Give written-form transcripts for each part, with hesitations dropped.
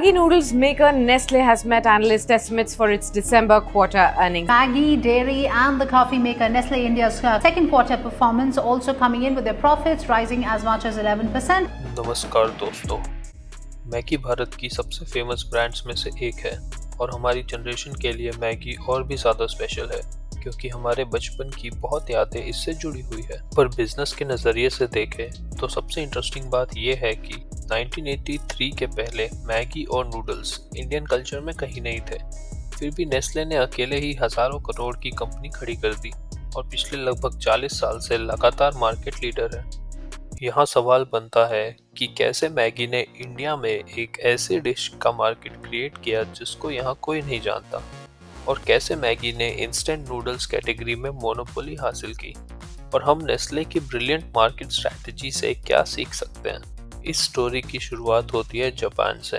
Maggi noodles maker Nestle has met analyst estimates for its December quarter earnings. Maggi, dairy and the coffee maker Nestle India's second quarter performance also coming in with their profits rising as much as 11%. नमस्कार दोस्तों, Maggi Bharat की सबसे famous brands में से एक है और हमारी जनरेशन के लिए मैगी और भी ज़्यादा स्पेशल है क्योंकि हमारे बचपन की बहुत यादें इससे जुड़ी हुई है। पर बिजनेस के नज़रिए से देखें तो सबसे इंटरेस्टिंग बात यह है कि 1983 के पहले मैगी और नूडल्स इंडियन कल्चर में कहीं नहीं थे। फिर भी नेस्ले ने अकेले ही हज़ारों करोड़ की कंपनी खड़ी कर दी और पिछले लगभग 40 साल से लगातार मार्केट लीडर है। यहाँ सवाल बनता है कि कैसे मैगी ने इंडिया में एक ऐसे डिश का मार्केट क्रिएट किया जिसको यहाँ कोई नहीं जानता, और कैसे मैगी ने इंस्टेंट नूडल्स कैटेगरी में मोनोपोली हासिल की, और हम नेस्ले की ब्रिलियंट मार्केट स्ट्रैटेजी से क्या सीख सकते हैं। इस स्टोरी की शुरुआत होती है जापान से।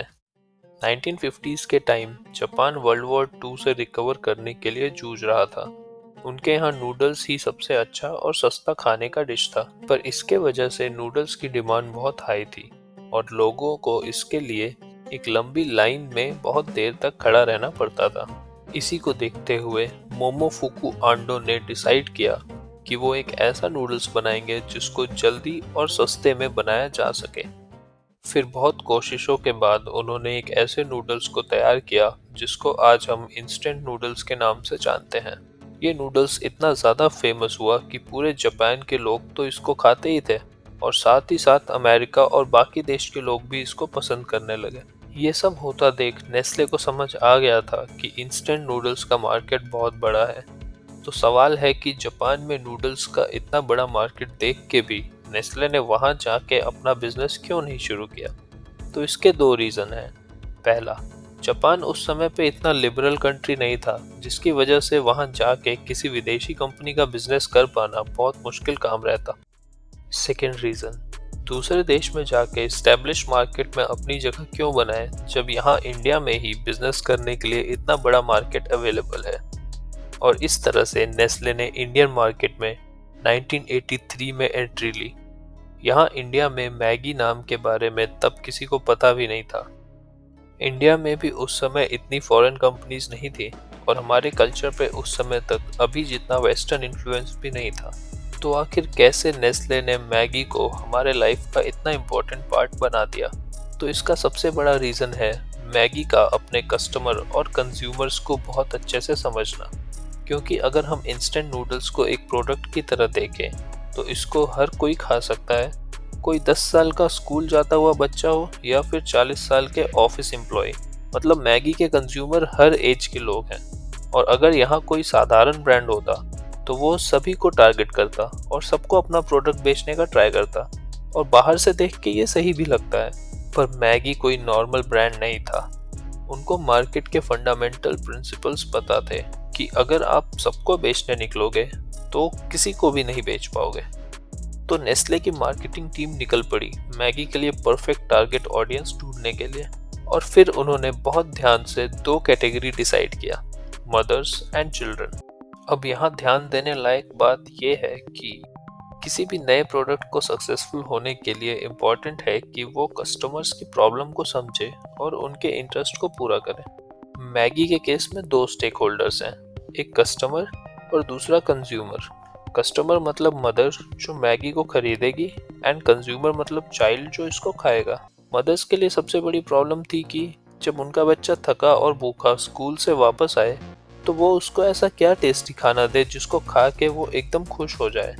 1950s के टाइम जापान वर्ल्ड वॉर 2 से रिकवर करने के लिए जूझ रहा था। उनके यहाँ नूडल्स ही सबसे अच्छा और सस्ता खाने का डिश था, पर इसके वजह से नूडल्स की डिमांड बहुत हाई थी और लोगों को इसके लिए एक लंबी लाइन में बहुत देर तक खड़ा रहना पड़ता था। इसी को देखते हुए मोमोफुकु आंडो ने डिसाइड किया कि वो एक ऐसा नूडल्स बनाएंगे जिसको जल्दी और सस्ते में बनाया जा सके। फिर बहुत कोशिशों के बाद उन्होंने एक ऐसे नूडल्स को तैयार किया जिसको आज हम इंस्टेंट नूडल्स के नाम से जानते हैं। ये नूडल्स इतना ज़्यादा फेमस हुआ कि पूरे जापान के लोग तो इसको खाते ही थे और साथ ही साथ अमेरिका और बाकी देश के लोग भी इसको पसंद करने लगे। ये सब होता देख नेस्ले को समझ आ गया था कि इंस्टेंट नूडल्स का मार्केट बहुत बड़ा है। तो सवाल है कि जापान में नूडल्स का इतना बड़ा मार्केट देख के भी नेस्ले ने वहाँ जाके अपना बिजनेस क्यों नहीं शुरू किया। तो इसके दो रीज़न हैं। पहला, जापान उस समय पे इतना लिबरल कंट्री नहीं था, जिसकी वजह से वहाँ जाके किसी विदेशी कंपनी का बिजनेस कर पाना बहुत मुश्किल काम रहता। सेकेंड रीज़न, दूसरे देश में जाके स्टैब्लिश मार्केट में अपनी जगह क्यों बनाए जब यहाँ इंडिया में ही बिजनेस करने के लिए इतना बड़ा मार्केट अवेलेबल है। और इस तरह से नेस्ले ने इंडियन मार्केट में 1983 में एंट्री ली। यहाँ इंडिया में मैगी नाम के बारे में तब किसी को पता भी नहीं था। इंडिया में भी उस समय इतनी फॉरेन कंपनीज नहीं थी और हमारे कल्चर पे उस समय तक अभी जितना वेस्टर्न इन्फ्लुएंस भी नहीं था। तो आखिर कैसे नेस्ले ने मैगी को हमारे लाइफ का इतना इम्पोर्टेंट पार्ट बना दिया। तो इसका सबसे बड़ा रीज़न है मैगी का अपने कस्टमर और कंज्यूमर्स को बहुत अच्छे से समझना। क्योंकि अगर हम इंस्टेंट नूडल्स को एक प्रोडक्ट की तरह देखें तो इसको हर कोई खा सकता है, कोई 10 साल का स्कूल जाता हुआ बच्चा हो या फिर 40 साल के ऑफिस एम्प्लॉय, मतलब मैगी के कंज्यूमर हर एज के लोग हैं। और अगर यहाँ कोई साधारण ब्रांड होता तो वो सभी को टारगेट करता और सबको अपना प्रोडक्ट बेचने का ट्राई करता, और बाहर से देख के ये सही भी लगता है। पर मैगी कोई नॉर्मल ब्रांड नहीं था। उनको मार्केट के फंडामेंटल प्रिंसिपल्स पता थे कि अगर आप सबको बेचने निकलोगे तो किसी को भी नहीं बेच पाओगे। तो नेस्ले की मार्केटिंग टीम निकल पड़ी मैगी के लिए परफेक्ट टारगेट ऑडियंस ढूंढने के लिए, और फिर उन्होंने बहुत ध्यान से 2 कैटेगरी डिसाइड किया, मदर्स एंड चिल्ड्रन। अब यहाँ ध्यान देने लायक बात यह है कि किसी भी नए प्रोडक्ट को सक्सेसफुल होने के लिए इम्पॉर्टेंट है कि वो कस्टमर्स की प्रॉब्लम को समझे और उनके इंटरेस्ट को पूरा करे। मैगी के केस में 2 स्टेक होल्डर्स हैं, एक कस्टमर और दूसरा कंज्यूमर। कस्टमर मतलब मदर जो मैगी को खरीदेगी, एंड कंज्यूमर मतलब चाइल्ड जो इसको खाएगा। मदर्स के लिए सबसे बड़ी प्रॉब्लम थी कि जब उनका बच्चा थका और भूखा स्कूल से वापस आए तो वो उसको ऐसा क्या टेस्टी खाना दे जिसको खा के वो एकदम खुश हो जाए।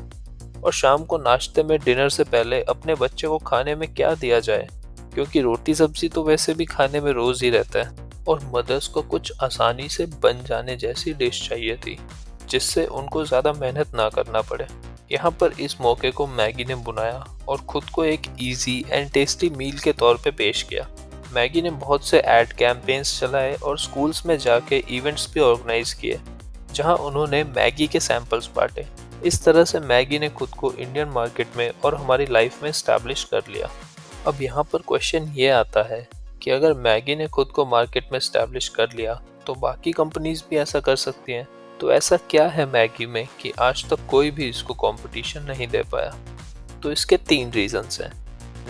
और शाम को नाश्ते में डिनर से पहले अपने बच्चे को खाने में क्या दिया जाए, क्योंकि रोटी सब्जी तो वैसे भी खाने में रोज ही रहता है। और मदर्स को कुछ आसानी से बन जाने जैसी डिश चाहिए थी जिससे उनको ज़्यादा मेहनत ना करना पड़े। यहाँ पर इस मौके को मैगी ने बुनाया और खुद को एक इजी एंड टेस्टी मील के तौर पे पेश किया। मैगी ने बहुत से एड कैंपेन्स चलाए और स्कूल्स में जाके इवेंट्स भी ऑर्गेनाइज किए जहाँ उन्होंने मैगी के सैंपल्स बांटे। इस तरह से मैगी ने खुद को इंडियन मार्केट में और हमारी लाइफ में एस्टैब्लिश कर लिया। अब यहाँ पर क्वेश्चन ये आता है कि अगर मैगी ने खुद को मार्केट में एस्टैब्लिश कर लिया तो बाकी कंपनीज भी ऐसा कर सकती हैं। तो ऐसा क्या है मैगी में कि आज तक कोई भी इसको कंपटीशन नहीं दे पाया। तो इसके 3 रीजंस हैं।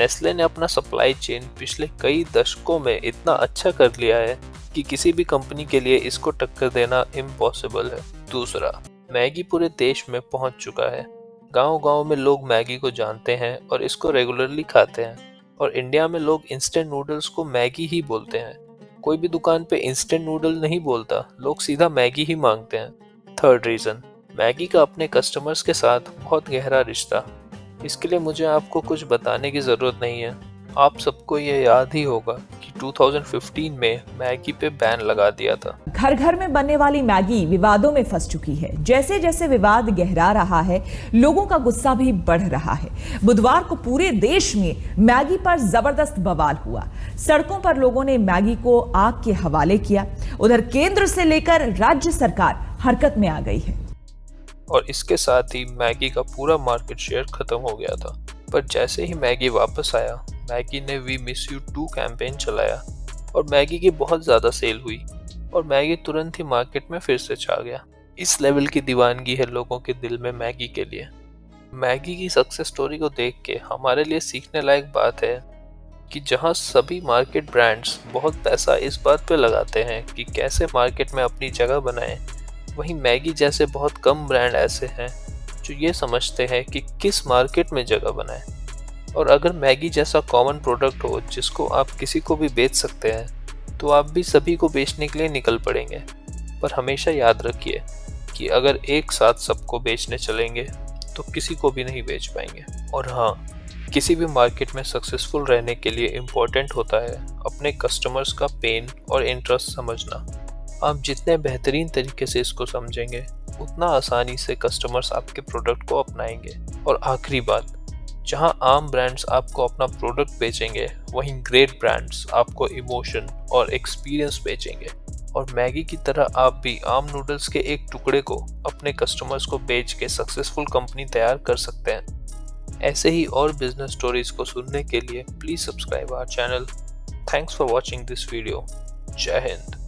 नेस्ले ने अपना सप्लाई चेन पिछले कई दशकों में इतना अच्छा कर लिया है कि किसी भी कंपनी के लिए इसको टक्कर देना इम्पॉसिबल है। दूसरा, मैगी पूरे देश में पहुंच चुका है। गांव-गांव में लोग मैगी को जानते हैं और इसको रेगुलरली खाते हैं। और इंडिया में लोग इंस्टेंट नूडल्स को मैगी ही बोलते हैं। कोई भी दुकान पे इंस्टेंट नूडल नहीं बोलता, लोग सीधा मैगी ही मांगते हैं। थर्ड रीजन, मैगी का अपने कस्टमर्स के साथ बहुत गहरा रिश्ता। इसके लिए मुझे आपको कुछ बताने की ज़रूरत नहीं है। आप सबको ये याद ही होगा कि 2015 में मैगी पे बैन लगा दिया था। घर घर में बनने वाली मैगी विवादों में फंस चुकी है। जैसे जैसे विवाद गहरा रहा है, लोगों का गुस्सा भी बढ़ रहा है। बुधवार को पूरे देश में मैगी पर जबरदस्त बवाल हुआ। सड़कों पर लोगों ने मैगी को आग के हवाले किया। उधर केंद्र से लेकर राज्य सरकार हरकत में आ गई है और इसके साथ ही मैगी का पूरा मार्केट शेयर खत्म हो गया था। पर जैसे ही मैगी वापस आया, मैगी ने we miss you too campaign चलाया और मैगी की बहुत ज़्यादा सेल हुई और मैगी तुरंत ही मार्केट में फिर से छा गया। इस लेवल की दीवानगी है लोगों के दिल में मैगी के लिए। मैगी की सक्सेस स्टोरी को देख के हमारे लिए सीखने लायक बात है कि जहां सभी मार्केट ब्रांड्स बहुत पैसा इस बात पे लगाते हैं कि कैसे मार्केट में अपनी जगह बनाएं, वहीं मैगी जैसे बहुत कम ब्रांड ऐसे हैं जो ये समझते हैं कि किस मार्केट में जगह बनाएं। और अगर मैगी जैसा कॉमन प्रोडक्ट हो जिसको आप किसी को भी बेच सकते हैं, तो आप भी सभी को बेचने के लिए निकल पड़ेंगे। पर हमेशा याद रखिए कि अगर एक साथ सबको बेचने चलेंगे तो किसी को भी नहीं बेच पाएंगे। और हाँ, किसी भी मार्केट में सक्सेसफुल रहने के लिए इम्पोर्टेंट होता है अपने कस्टमर्स का पेन और इंटरेस्ट समझना। आप जितने बेहतरीन तरीके से इसको समझेंगे, उतना आसानी से कस्टमर्स आपके प्रोडक्ट को अपनाएंगे। और आखिरी बात, जहां आम ब्रांड्स आपको अपना प्रोडक्ट बेचेंगे, वहीं ग्रेट ब्रांड्स आपको इमोशन और एक्सपीरियंस बेचेंगे। और मैगी की तरह आप भी आम नूडल्स के एक टुकड़े को अपने कस्टमर्स को बेच के सक्सेसफुल कंपनी तैयार कर सकते हैं। ऐसे ही और बिजनेस स्टोरीज को सुनने के लिए please subscribe our channel. Thanks for watching this video. जय हिंद।